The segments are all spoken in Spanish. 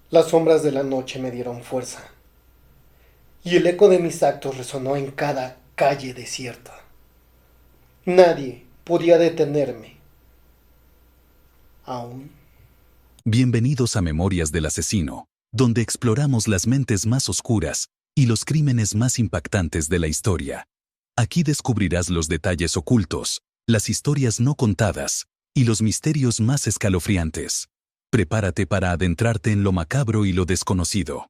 Las sombras de la noche me dieron fuerza, y el eco de mis actos resonó en cada calle desierta. Nadie podía detenerme. Aún. Bienvenidos a Memorias del Asesino, donde exploramos las mentes más oscuras y los crímenes más impactantes de la historia. Aquí descubrirás los detalles ocultos, las historias no contadas y los misterios más escalofriantes. Prepárate para adentrarte en lo macabro y lo desconocido.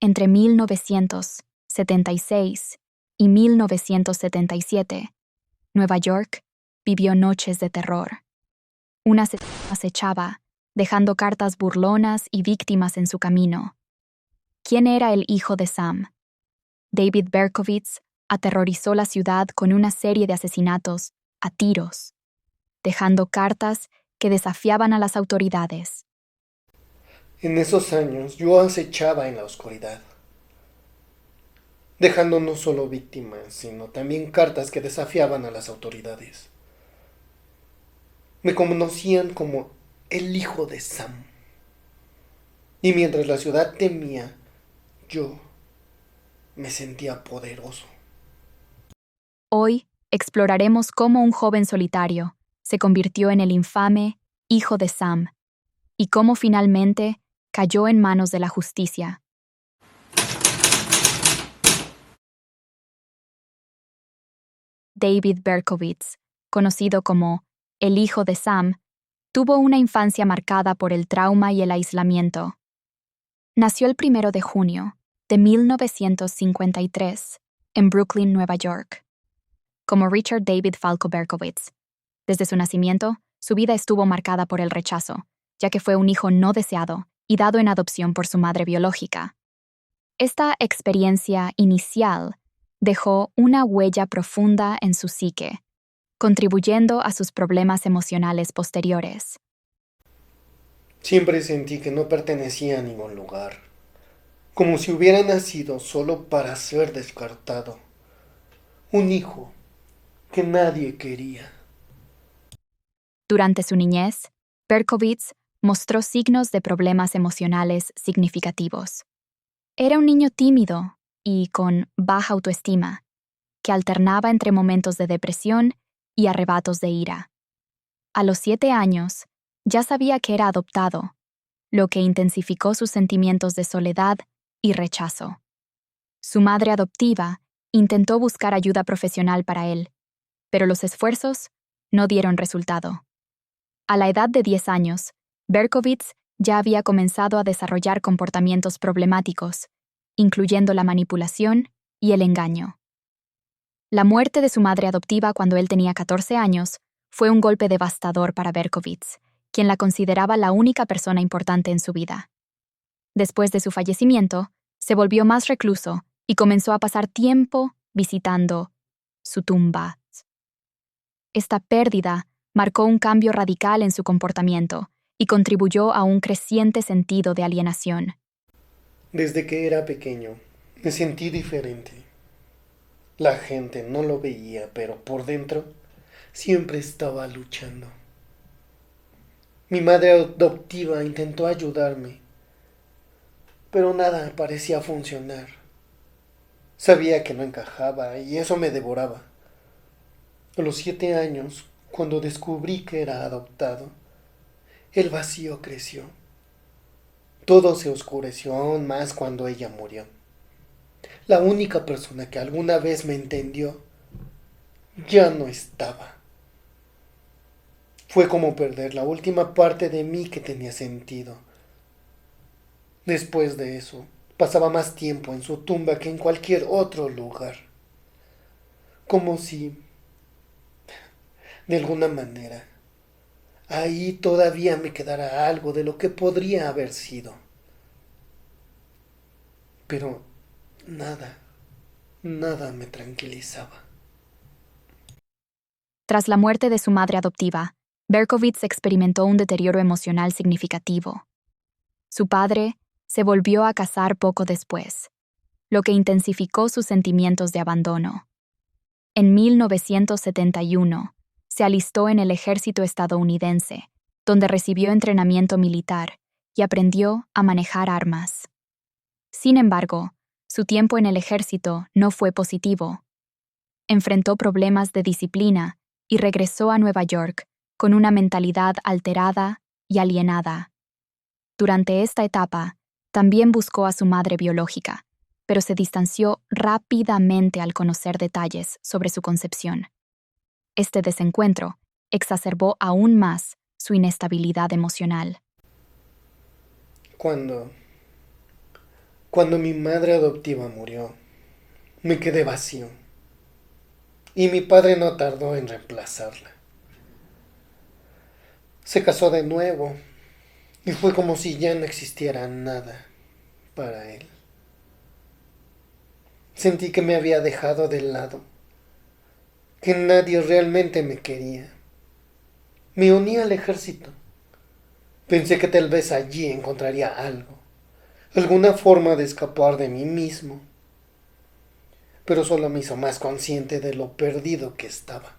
Entre 1976 y 1977, Nueva York vivió noches de terror. Una asesina acechaba, dejando cartas burlonas y víctimas en su camino. ¿Quién era el hijo de Sam? David Berkowitz aterrorizó la ciudad con una serie de asesinatos a tiros, dejando cartas que desafiaban a las autoridades. En esos años yo acechaba en la oscuridad, dejando no solo víctimas, sino también cartas que desafiaban a las autoridades. Me conocían como el hijo de Sam. Y mientras la ciudad temía, yo me sentía poderoso. Hoy exploraremos cómo un joven solitario se convirtió en el infame hijo de Sam y cómo finalmente cayó en manos de la justicia. David Berkowitz, conocido como el hijo de Sam, tuvo una infancia marcada por el trauma y el aislamiento. Nació el 1 de junio de 1953 en Brooklyn, Nueva York. Como Richard David Falco Berkowitz, desde su nacimiento, su vida estuvo marcada por el rechazo, ya que fue un hijo no deseado y dado en adopción por su madre biológica. Esta experiencia inicial dejó una huella profunda en su psique, contribuyendo a sus problemas emocionales posteriores. Siempre sentí que no pertenecía a ningún lugar, como si hubiera nacido solo para ser descartado. Un hijo que nadie quería. Durante su niñez, Berkowitz mostró signos de problemas emocionales significativos. Era un niño tímido y con baja autoestima, que alternaba entre momentos de depresión y arrebatos de ira. A los 7 años, ya sabía que era adoptado, lo que intensificó sus sentimientos de soledad y rechazo. Su madre adoptiva intentó buscar ayuda profesional para él, pero los esfuerzos no dieron resultado. A la edad de 10 años, Berkowitz ya había comenzado a desarrollar comportamientos problemáticos, incluyendo la manipulación y el engaño. La muerte de su madre adoptiva cuando él tenía 14 años fue un golpe devastador para Berkowitz, quien la consideraba la única persona importante en su vida. Después de su fallecimiento, se volvió más recluso y comenzó a pasar tiempo visitando su tumba. Esta pérdida marcó un cambio radical en su comportamiento y contribuyó a un creciente sentido de alienación. Desde que era pequeño, me sentí diferente. La gente no lo veía, pero por dentro siempre estaba luchando. Mi madre adoptiva intentó ayudarme, pero nada parecía funcionar. Sabía que no encajaba y eso me devoraba. A los 7 años, cuando descubrí que era adoptado, el vacío creció. Todo se oscureció aún más cuando ella murió. La única persona que alguna vez me entendió ya no estaba. Fue como perder la última parte de mí que tenía sentido. Después de eso, pasaba más tiempo en su tumba que en cualquier otro lugar. Como si, de alguna manera, ahí todavía me quedara algo de lo que podría haber sido. Pero nada me tranquilizaba. Tras la muerte de su madre adoptiva, Berkowitz experimentó un deterioro emocional significativo. Su padre se volvió a casar poco después, lo que intensificó sus sentimientos de abandono. En 1971, se alistó en el ejército estadounidense, donde recibió entrenamiento militar y aprendió a manejar armas. Sin embargo, su tiempo en el ejército no fue positivo. Enfrentó problemas de disciplina y regresó a Nueva York con una mentalidad alterada y alienada. Durante esta etapa, también buscó a su madre biológica, pero se distanció rápidamente al conocer detalles sobre su concepción. Este desencuentro exacerbó aún más su inestabilidad emocional. Cuando mi madre adoptiva murió, me quedé vacío. Y mi padre no tardó en reemplazarla. Se casó de nuevo y fue como si ya no existiera nada para él. Sentí que me había dejado de lado, que nadie realmente me quería. Me uní al ejército. Pensé que tal vez allí encontraría algo, alguna forma de escapar de mí mismo, pero solo me hizo más consciente de lo perdido que estaba.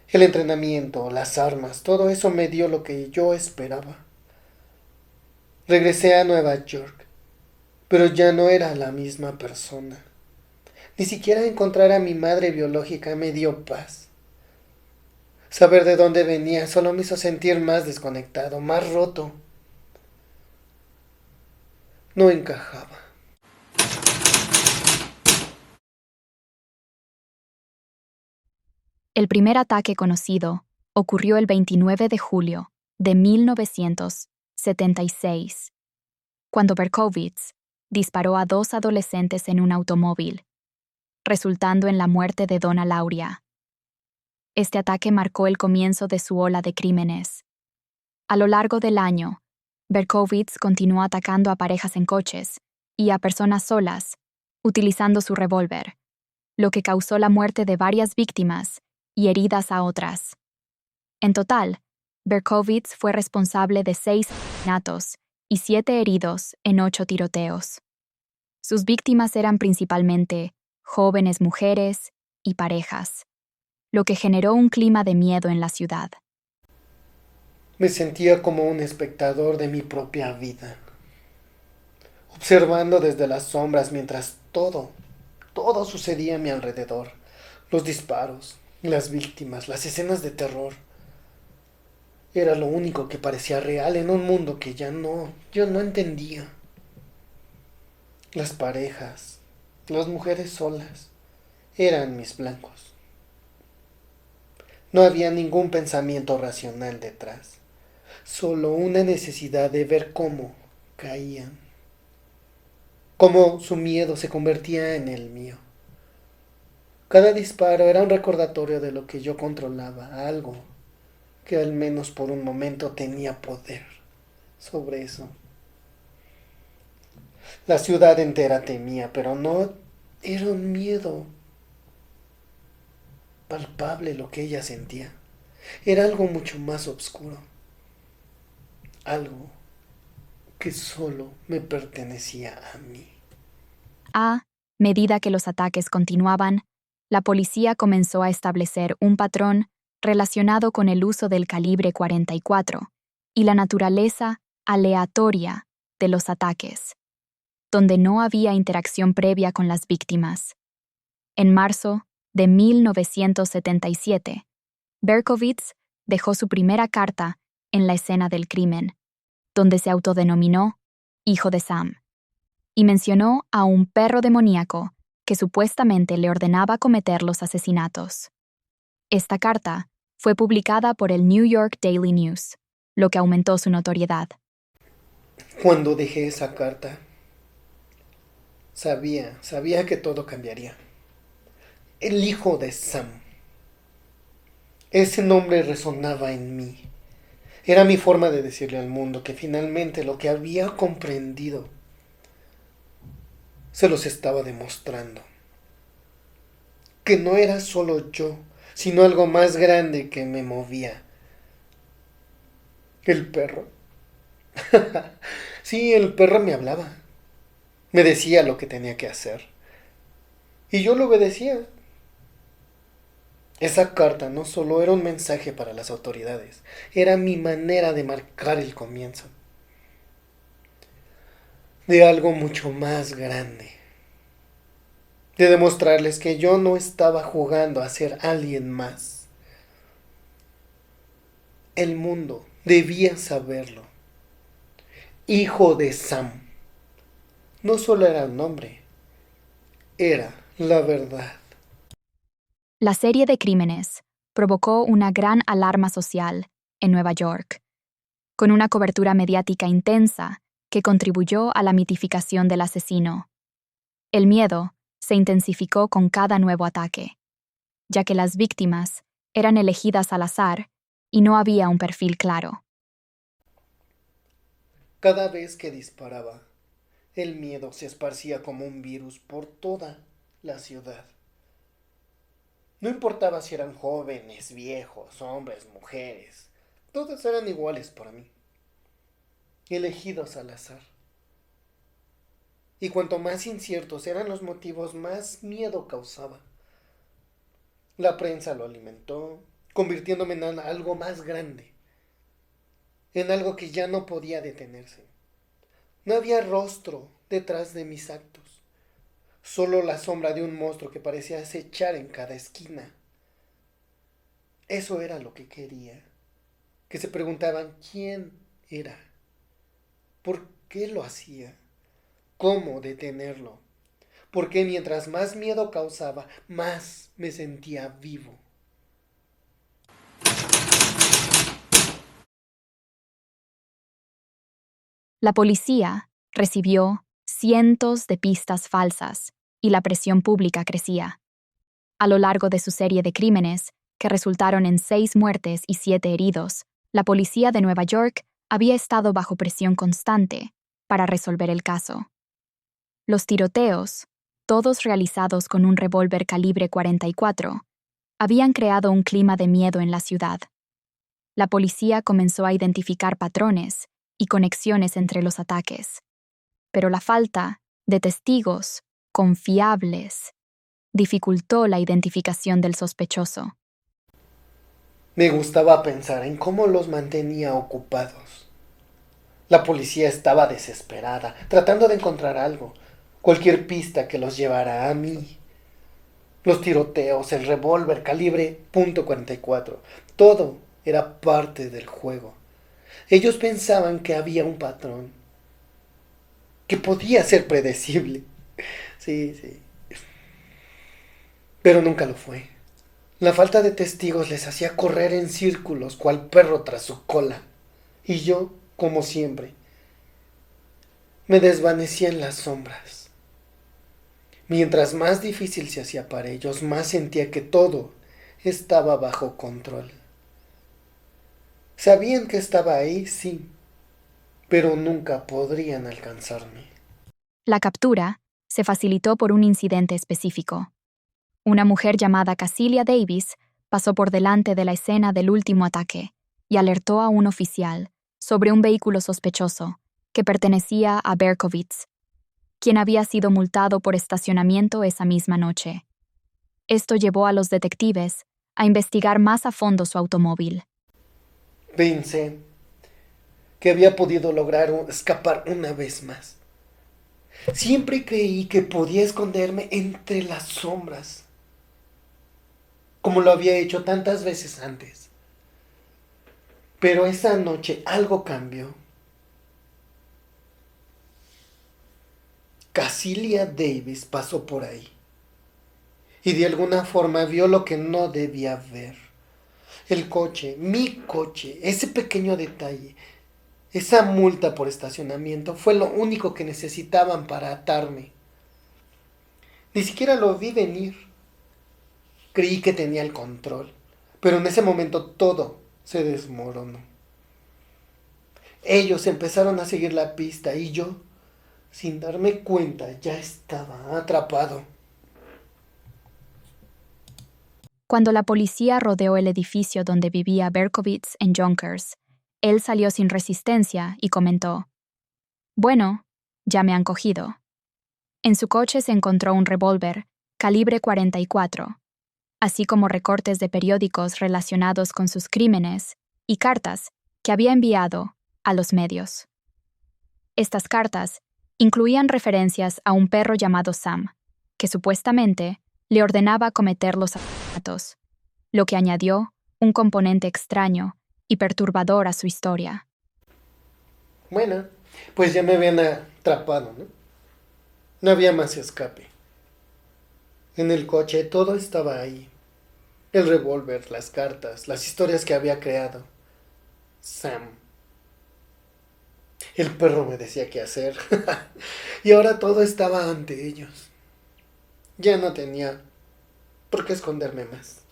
El entrenamiento, las armas, todo eso me dio lo que yo esperaba. Regresé a Nueva York, pero ya no era la misma persona. Ni siquiera encontrar a mi madre biológica me dio paz. Saber de dónde venía solo me hizo sentir más desconectado, más roto. No encajaba. El primer ataque conocido ocurrió el 29 de julio de 1976, cuando Berkowitz disparó a 2 adolescentes en un automóvil, resultando en la muerte de Donna Lauria. Este ataque marcó el comienzo de su ola de crímenes. A lo largo del año, Berkowitz continuó atacando a parejas en coches y a personas solas, utilizando su revólver, lo que causó la muerte de varias víctimas y heridas a otras. En total, Berkowitz fue responsable de 6 asesinatos y 7 heridos en 8 tiroteos. Sus víctimas eran principalmente jóvenes mujeres y parejas, lo que generó un clima de miedo en la ciudad. Me sentía como un espectador de mi propia vida, observando desde las sombras mientras todo sucedía a mi alrededor. Los disparos, las víctimas, las escenas de terror. Era lo único que parecía real en un mundo que yo no entendía. Las parejas, las mujeres solas, eran mis blancos. No había ningún pensamiento racional detrás, solo una necesidad de ver cómo caían, cómo su miedo se convertía en el mío. Cada disparo era un recordatorio de lo que yo controlaba, algo que al menos por un momento tenía poder sobre eso. La ciudad entera temía, pero no era un miedo palpable lo que ella sentía. Era algo mucho más oscuro, algo que solo me pertenecía a mí. A medida que los ataques continuaban, la policía comenzó a establecer un patrón relacionado con el uso del calibre 44 y la naturaleza aleatoria de los ataques, donde no había interacción previa con las víctimas. En marzo de 1977, Berkowitz dejó su primera carta en la escena del crimen, donde se autodenominó Hijo de Sam, y mencionó a un perro demoníaco que supuestamente le ordenaba cometer los asesinatos. Esta carta fue publicada por el New York Daily News, lo que aumentó su notoriedad. Cuando dejé esa carta, sabía que todo cambiaría. El hijo de Sam. Ese nombre resonaba en mí. Era mi forma de decirle al mundo que finalmente lo que había comprendido se los estaba demostrando. Que no era solo yo, sino algo más grande que me movía. El perro. Sí, el perro me hablaba. Me decía lo que tenía que hacer. Y yo lo obedecía. Esa carta no solo era un mensaje para las autoridades, era mi manera de marcar el comienzo de algo mucho más grande, de demostrarles que yo no estaba jugando a ser alguien más. El mundo debía saberlo. Hijo de Sam no solo era un nombre, era la verdad. La serie de crímenes provocó una gran alarma social en Nueva York, con una cobertura mediática intensa que contribuyó a la mitificación del asesino. El miedo se intensificó con cada nuevo ataque, ya que las víctimas eran elegidas al azar y no había un perfil claro. Cada vez que disparaba, el miedo se esparcía como un virus por toda la ciudad. No importaba si eran jóvenes, viejos, hombres, mujeres, todos eran iguales para mí, elegidos al azar. Y cuanto más inciertos eran los motivos, más miedo causaba. La prensa lo alimentó, convirtiéndome en algo más grande, en algo que ya no podía detenerse. No había rostro detrás de mis actos, solo la sombra de un monstruo que parecía acechar en cada esquina. Eso era lo que quería, que se preguntaban quién era, por qué lo hacía, cómo detenerlo, porque mientras más miedo causaba, más me sentía vivo. La policía recibió cientos de pistas falsas y la presión pública crecía. A lo largo de su serie de crímenes, que resultaron en 6 muertes y 7 heridos, la policía de Nueva York había estado bajo presión constante para resolver el caso. Los tiroteos, todos realizados con un revólver calibre 44, habían creado un clima de miedo en la ciudad. La policía comenzó a identificar patrones y conexiones entre los ataques, pero la falta de testigos confiables dificultó la identificación del sospechoso. Me gustaba pensar en cómo los mantenía ocupados. La policía estaba desesperada, tratando de encontrar algo, cualquier pista que los llevara a mí. Los tiroteos, el revólver calibre .44, todo era parte del juego. Ellos pensaban que había un patrón, que podía ser predecible. Sí, sí. Pero nunca lo fue. La falta de testigos les hacía correr en círculos, cual perro tras su cola. Y yo, como siempre, me desvanecía en las sombras. Mientras más difícil se hacía para ellos, más sentía que todo estaba bajo control. Sabían que estaba ahí, sí, pero nunca podrían alcanzarme. La captura se facilitó por un incidente específico. Una mujer llamada Casilia Davis pasó por delante de la escena del último ataque y alertó a un oficial sobre un vehículo sospechoso que pertenecía a Berkowitz, quien había sido multado por estacionamiento esa misma noche. Esto llevó a los detectives a investigar más a fondo su automóvil. Pensé que había podido lograr escapar una vez más. Siempre creí que podía esconderme entre las sombras, como lo había hecho tantas veces antes. Pero esa noche algo cambió. Casilia Davis pasó por ahí y de alguna forma vio lo que no debía ver. El coche, mi coche, ese pequeño detalle, esa multa por estacionamiento fue lo único que necesitaban para atarme. Ni siquiera lo vi venir. Creí que tenía el control, pero en ese momento todo se desmoronó. Ellos empezaron a seguir la pista y yo, sin darme cuenta, ya estaba atrapado. Cuando la policía rodeó el edificio donde vivía Berkowitz en Yonkers, él salió sin resistencia y comentó: «Bueno, ya me han cogido». En su coche se encontró un revólver calibre 44, así como recortes de periódicos relacionados con sus crímenes y cartas que había enviado a los medios. Estas cartas incluían referencias a un perro llamado Sam, que supuestamente le ordenaba cometer los asesinatos, lo que añadió un componente extraño y perturbador a su historia. Bueno, pues ya me habían atrapado, ¿no? No había más escape. En el coche todo estaba ahí. El revólver, las cartas, las historias que había creado. Sam. El perro me decía qué hacer. Y ahora todo estaba ante ellos. Ya no tenía por qué esconderme más.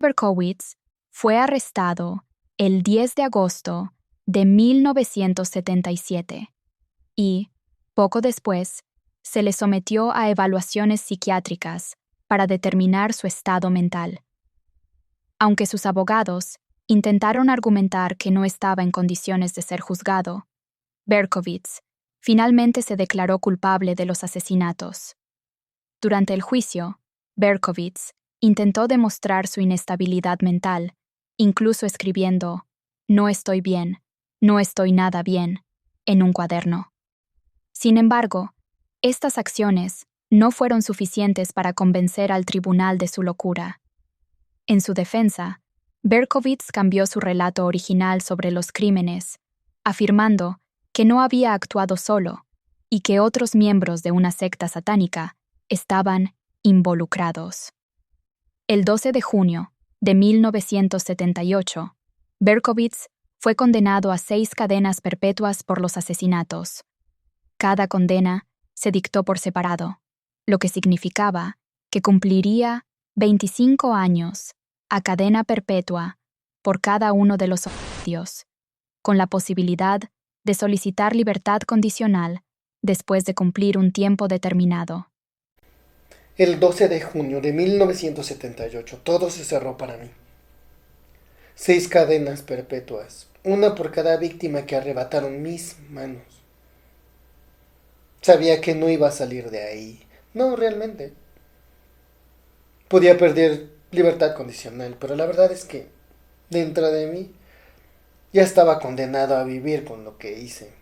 Berkowitz fue arrestado el 10 de agosto de 1977 y, poco después, se le sometió a evaluaciones psiquiátricas para determinar su estado mental. Aunque sus abogados intentaron argumentar que no estaba en condiciones de ser juzgado, Berkowitz finalmente se declaró culpable de los asesinatos. Durante el juicio, Berkowitz intentó demostrar su inestabilidad mental, incluso escribiendo "No estoy bien, no estoy nada bien" en un cuaderno. Sin embargo, estas acciones no fueron suficientes para convencer al tribunal de su locura. En su defensa, Berkowitz cambió su relato original sobre los crímenes, afirmando que no había actuado solo y que otros miembros de una secta satánica estaban involucrados. El 12 de junio de 1978, Berkowitz fue condenado a 6 cadenas perpetuas por los asesinatos. Cada condena se dictó por separado, lo que significaba que cumpliría 25 años a cadena perpetua por cada uno de los homicidios, con la posibilidad de solicitar libertad condicional después de cumplir un tiempo determinado. El 12 de junio de 1978, todo se cerró para mí. 6 cadenas perpetuas, una por cada víctima que arrebataron mis manos. Sabía que no iba a salir de ahí. No, realmente. Podía perder libertad condicional, pero la verdad es que dentro de mí ya estaba condenado a vivir con lo que hice.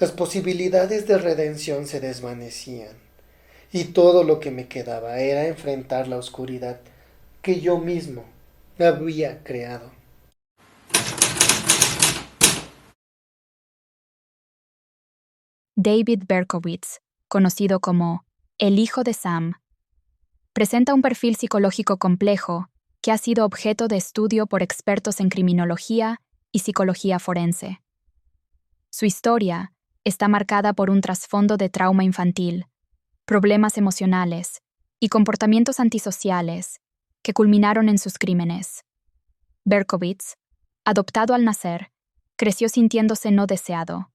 Las posibilidades de redención se desvanecían y todo lo que me quedaba era enfrentar la oscuridad que yo mismo había creado. David Berkowitz, conocido como el hijo de Sam, presenta un perfil psicológico complejo que ha sido objeto de estudio por expertos en criminología y psicología forense. Su historia está marcada por un trasfondo de trauma infantil, problemas emocionales y comportamientos antisociales que culminaron en sus crímenes. Berkowitz, adoptado al nacer, creció sintiéndose no deseado,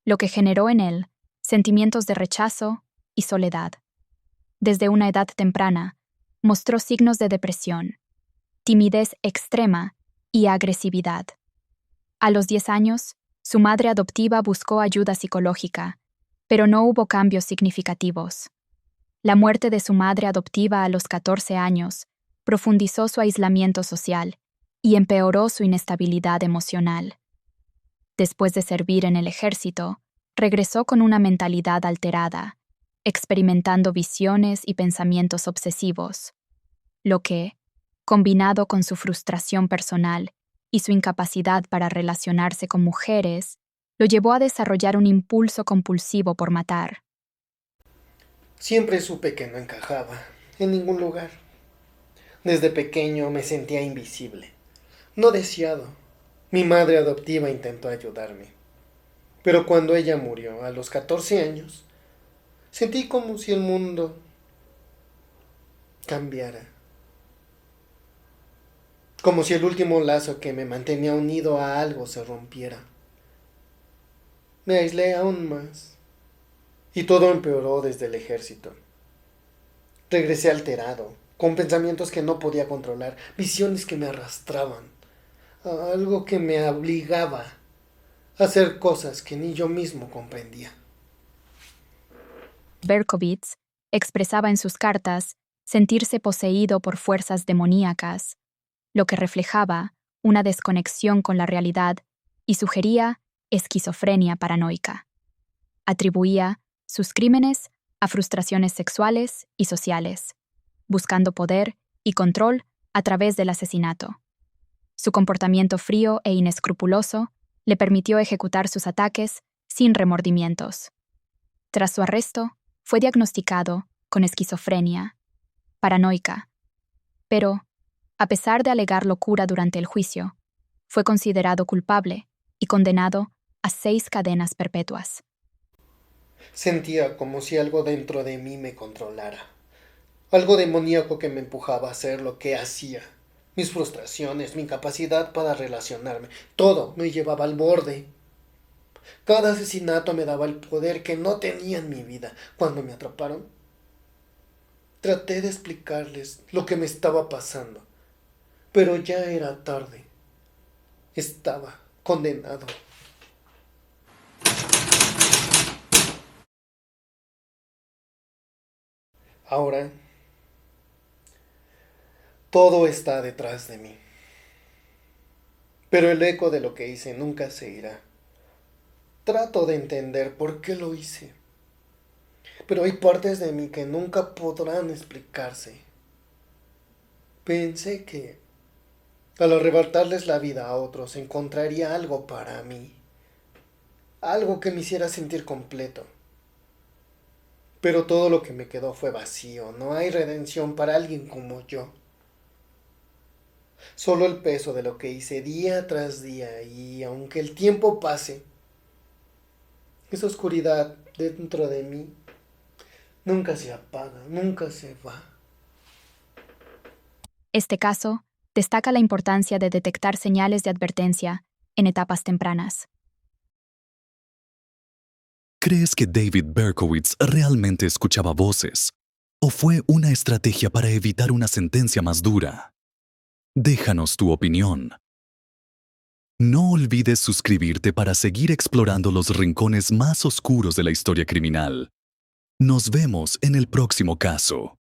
lo que generó en él sentimientos de rechazo y soledad. Desde una edad temprana, mostró signos de depresión, timidez extrema y agresividad. A los 10 años, su madre adoptiva buscó ayuda psicológica, pero no hubo cambios significativos. La muerte de su madre adoptiva a los 14 años profundizó su aislamiento social y empeoró su inestabilidad emocional. Después de servir en el ejército, regresó con una mentalidad alterada, experimentando visiones y pensamientos obsesivos, lo que, combinado con su frustración personal y su incapacidad para relacionarse con mujeres, lo llevó a desarrollar un impulso compulsivo por matar. Siempre supe que no encajaba en ningún lugar. Desde pequeño me sentía invisible, no deseado. Mi madre adoptiva intentó ayudarme, pero cuando ella murió a los 14 años, sentí como si el mundo cambiara. Como si el último lazo que me mantenía unido a algo se rompiera. Me aislé aún más y todo empeoró desde el ejército. Regresé alterado, con pensamientos que no podía controlar, visiones que me arrastraban, algo que me obligaba a hacer cosas que ni yo mismo comprendía. Berkowitz expresaba en sus cartas sentirse poseído por fuerzas demoníacas, lo que reflejaba una desconexión con la realidad y sugería esquizofrenia paranoica. Atribuía sus crímenes a frustraciones sexuales y sociales, buscando poder y control a través del asesinato. Su comportamiento frío e inescrupuloso le permitió ejecutar sus ataques sin remordimientos. Tras su arresto, fue diagnosticado con esquizofrenia paranoica, pero, a pesar de alegar locura durante el juicio, fue considerado culpable y condenado a 6 cadenas perpetuas. Sentía como si algo dentro de mí me controlara. Algo demoníaco que me empujaba a hacer lo que hacía. Mis frustraciones, mi incapacidad para relacionarme, todo me llevaba al borde. Cada asesinato me daba el poder que no tenía en mi vida. Cuando me atraparon, traté de explicarles lo que me estaba pasando, pero ya era tarde. Estaba condenado. Ahora, todo está detrás de mí. Pero el eco de lo que hice nunca se irá. Trato de entender por qué lo hice. Pero hay partes de mí que nunca podrán explicarse. Pensé que al arrebatarles la vida a otros encontraría algo para mí. Algo que me hiciera sentir completo. Pero todo lo que me quedó fue vacío. No hay redención para alguien como yo. Solo el peso de lo que hice día tras día, y aunque el tiempo pase, esa oscuridad dentro de mí nunca se apaga, nunca se va. Este caso destaca la importancia de detectar señales de advertencia en etapas tempranas. ¿Crees que David Berkowitz realmente escuchaba voces? ¿O fue una estrategia para evitar una sentencia más dura? Déjanos tu opinión. No olvides suscribirte para seguir explorando los rincones más oscuros de la historia criminal. Nos vemos en el próximo caso.